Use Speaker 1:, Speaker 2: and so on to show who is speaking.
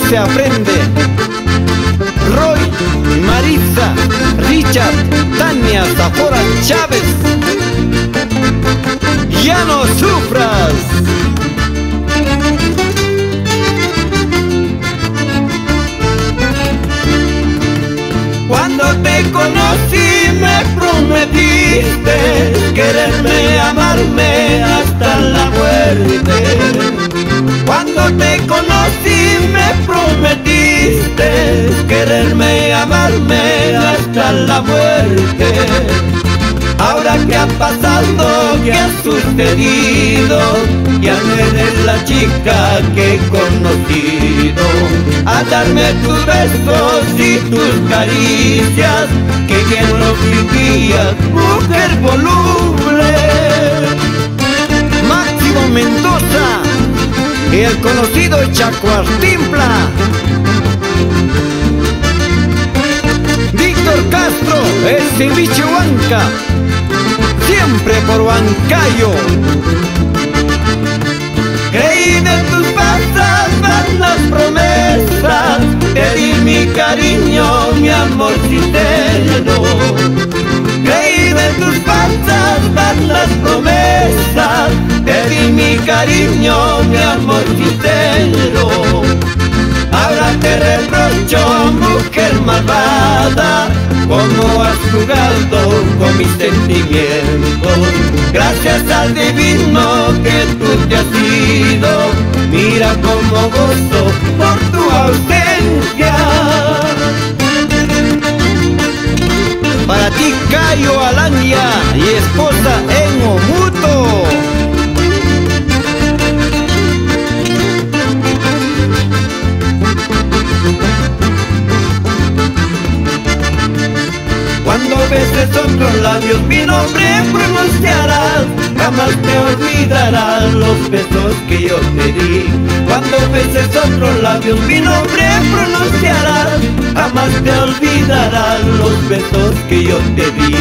Speaker 1: se aprende. Roy, Marisa, Richard, Tania, Zafora, Chávez. Ya no sufras.
Speaker 2: Cuando te conocí me prometiste quererme, amarme hasta la muerte. Cuando te conocí me prometiste quererme, amarme hasta la muerte. Ahora que ha pasado, que ha sucedido, ya no eres la chica que he conocido. A darme tus besos y tus caricias, que bien lo vivías, mujer voluble.
Speaker 1: Máximo Mendoza y el conocido Chacuartimpla. Víctor Castro, el ceviche Huanca, siempre por Huancayo.
Speaker 2: Creí de tus falsas vanas promesas, te di mi cariño, mi amor sincero. Creí de tus falsas vanas promesas, te di mi cariño, mi amor sincero. Ahora te reprocho, mujer malvada, cómo has jugado con mis sentimientos. Gracias al divino que tú te has ido, mira cómo gozo por tu ausencia.
Speaker 1: Para ti Cayo Alanya y esposa en Omuto.
Speaker 2: Cuando beses otros labios mi nombre pronunciarás, jamás te olvidarás los besos que yo te di. Cuando beses otros labios mi nombre pronunciarás, jamás te olvidarás los besos que yo te di.